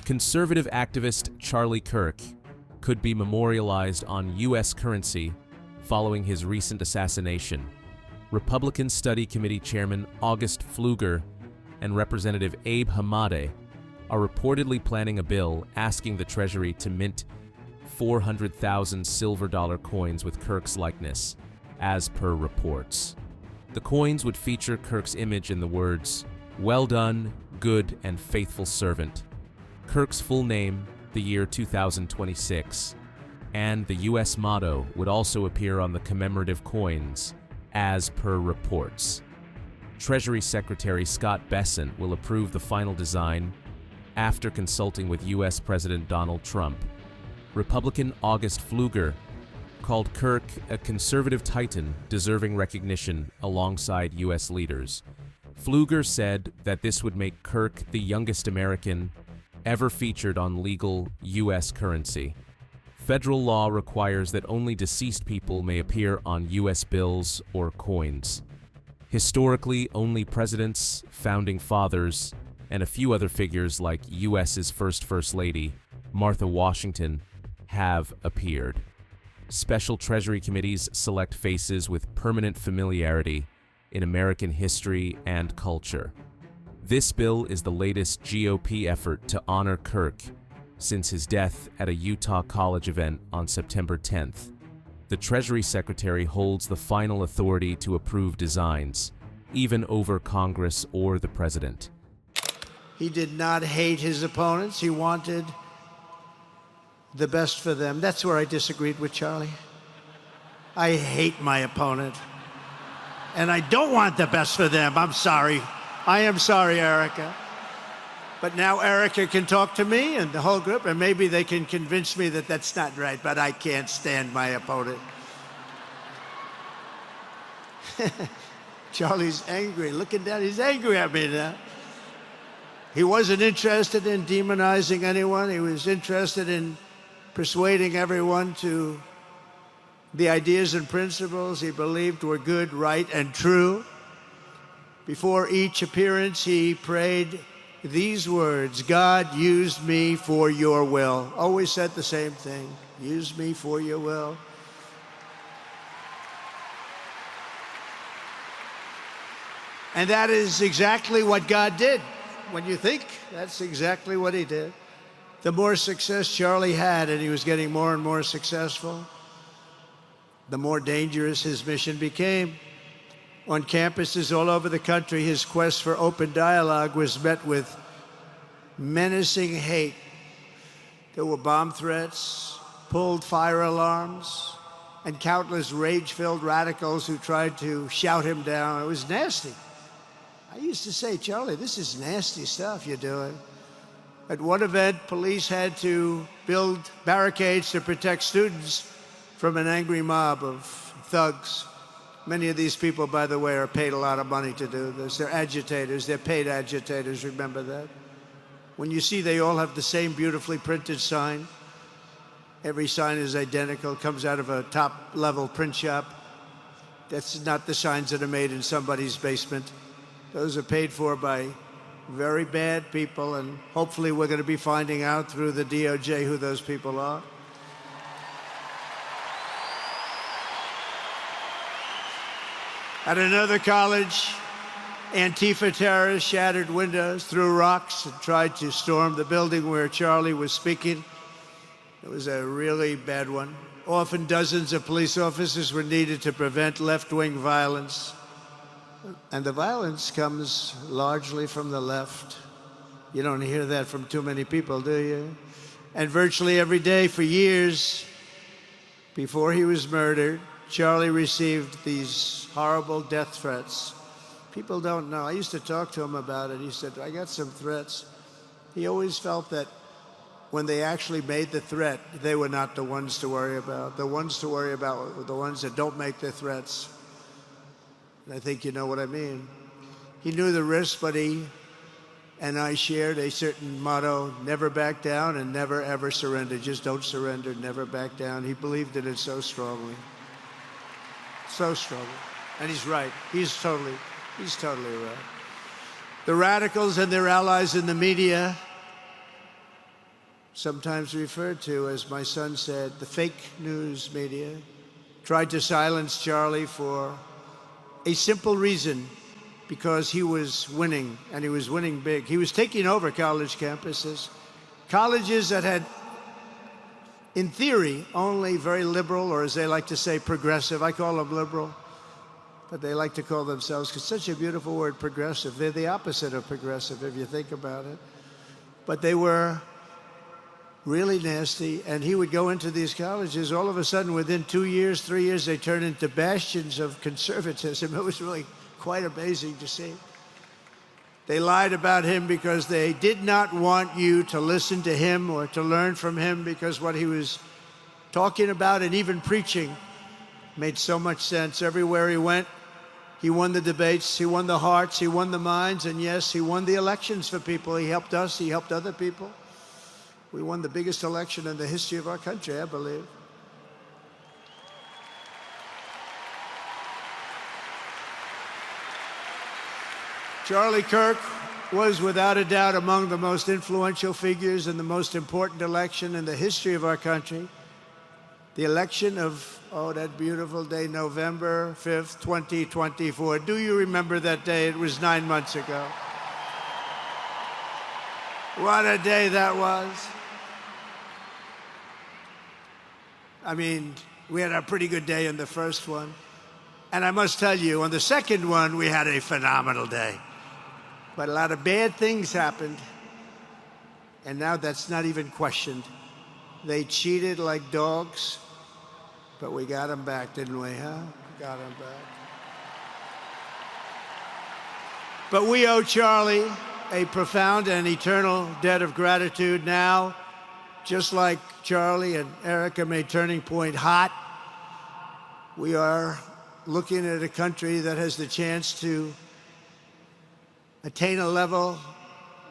Conservative activist Charlie Kirk could be memorialized on US currency following his recent assassination. Republican Study Committee Chairman August Pfluger and Representative Abe Hamadeh are reportedly planning a bill asking the Treasury to mint 400,000 silver dollar coins with Kirk's likeness, as per reports. The coins would feature Kirk's image and the words, "Well done, good and faithful servant," Kirk's full name, the year 2026, and the U.S. motto would also appear on the commemorative coins, as per reports. Treasury Secretary Scott Bessent will approve the final design after consulting with U.S. President Donald Trump. Republican August Pfluger called Kirk a conservative titan deserving recognition alongside U.S. leaders. Pfluger said that this would make Kirk the youngest American ever featured on legal U.S. currency. Federal law requires that only deceased people may appear on U.S. bills or coins. Historically, only presidents, founding fathers, and a few other figures like U.S.'s First Lady, Martha Washington, have appeared. Special Treasury committees select faces with permanent familiarity in American history and culture. This bill is the latest GOP effort to honor Kirk since his death at a Utah college event on September 10th. The Treasury Secretary holds the final authority to approve designs, even over Congress or the President. He did not hate his opponents. He wanted the best for them. That's where I disagreed with Charlie. I hate my opponent, and I don't want the best for them. I'm sorry. I am sorry, Erica. But now Erica can talk to me and the whole group, and maybe they can convince me that that's not right, but I can't stand my opponent. Charlie's angry. Looking down, he's angry at me now. He wasn't interested in demonizing anyone. He was interested in persuading everyone to the ideas and principles he believed were good, right, and true. Before each appearance, he prayed these words, "God, use me for your will." Always said the same thing, use me for your will. And that is exactly what God did. When you think, that's exactly what he did. The more success Charlie had, and he was getting more and more successful, the more dangerous his mission became. On campuses all over the country, his quest for open dialogue was met with menacing hate. There were bomb threats, pulled fire alarms, and countless rage-filled radicals who tried to shout him down. It was nasty. I used to say, Charlie, this is nasty stuff you're doing. At one event, police had to build barricades to protect students from an angry mob of thugs. Many of these people, by the way, are paid a lot of money to do this. They're agitators. They're paid agitators. Remember that. When you see they all have the same beautifully printed sign, every sign is identical, comes out of a top-level print shop. That's not the signs that are made in somebody's basement. Those are paid for by very bad people, and hopefully we're going to be finding out through the DOJ who those people are. At another college, Antifa terrorists shattered windows, threw rocks, and tried to storm the building where Charlie was speaking. It was a really bad one. Often dozens of police officers were needed to prevent left-wing violence. And the violence comes largely from the left. You don't hear that from too many people, do you? And virtually every day for years before he was murdered, Charlie received these horrible death threats. People don't know. I used to talk to him about it. He said, I got some threats. He always felt that when they actually made the threat, they were not the ones to worry about. The ones to worry about were the ones that don't make the threats. And I think you know what I mean. He knew the risk, but he and I shared a certain motto, never back down and never ever surrender. Just don't surrender, never back down. He believed in it so strongly. So strongly. And he's right. He's totally right. The radicals and their allies in the media sometimes referred to, as my son said, the fake news media, tried to silence Charlie for a simple reason, because he was winning, and he was winning big. He was taking over college campuses, colleges that had, in theory, only very liberal, or as they like to say, progressive. I call them liberal, but they like to call themselves, because such a beautiful word, progressive. They're the opposite of progressive, if you think about it. But they were really nasty, and he would go into these colleges. All of a sudden, within 2 years, 3 years, they turned into bastions of conservatism. It was really quite amazing to see. They lied about him because they did not want you to listen to him or to learn from him, because what he was talking about and even preaching made so much sense. Everywhere he went, he won the debates, he won the hearts, he won the minds, and yes, he won the elections for people. He helped us, he helped other people. We won the biggest election in the history of our country, I believe. Charlie Kirk was without a doubt among the most influential figures in the most important election in the history of our country. The election of, that beautiful day, November 5th, 2024. Do you remember that day? It was 9 months ago. What a day that was. I mean, we had a pretty good day in the first one. And I must tell you, on the second one, we had a phenomenal day. But a lot of bad things happened, and now that's not even questioned. They cheated like dogs, but we got them back, didn't we, huh? Got them back. But we owe Charlie a profound and eternal debt of gratitude now, just like Charlie and Erica made Turning Point hot. We are looking at a country that has the chance to attain a level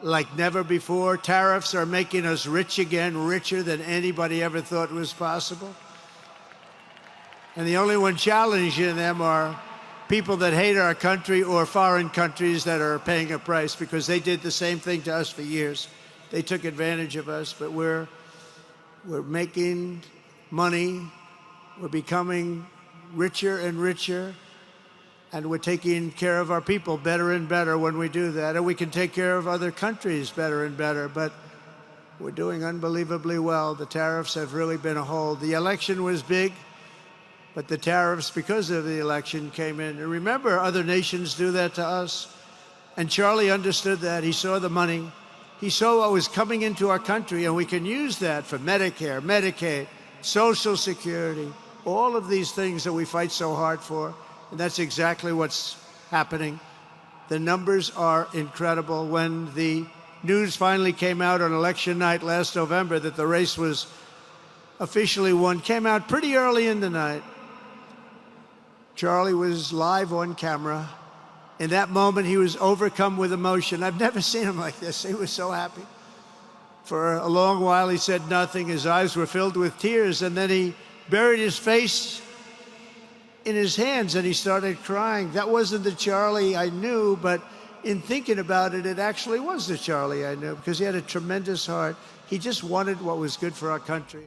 like never before. Tariffs are making us rich again, richer than anybody ever thought was possible. And the only one challenging them are people that hate our country or foreign countries that are paying a price, because they did the same thing to us for years. They took advantage of us, but we're making money. We're becoming richer and richer. And we're taking care of our people better and better when we do that. And we can take care of other countries better and better. But we're doing unbelievably well. The tariffs have really been a hold. The election was big, but the tariffs, because of the election, came in. And remember, other nations do that to us. And Charlie understood that. He saw the money. He saw what was coming into our country, and we can use that for Medicare, Medicaid, Social Security, all of these things that we fight so hard for. And that's exactly what's happening. The numbers are incredible. When the news finally came out on election night last November that the race was officially won, came out pretty early in the night. Charlie was live on camera. In that moment, he was overcome with emotion. I've never seen him like this. He was so happy. For a long while, he said nothing. His eyes were filled with tears, and then he buried his face in his hands and he started crying. That wasn't the Charlie I knew, but in thinking about it, it actually was the Charlie I knew, because he had a tremendous heart. He just wanted what was good for our country.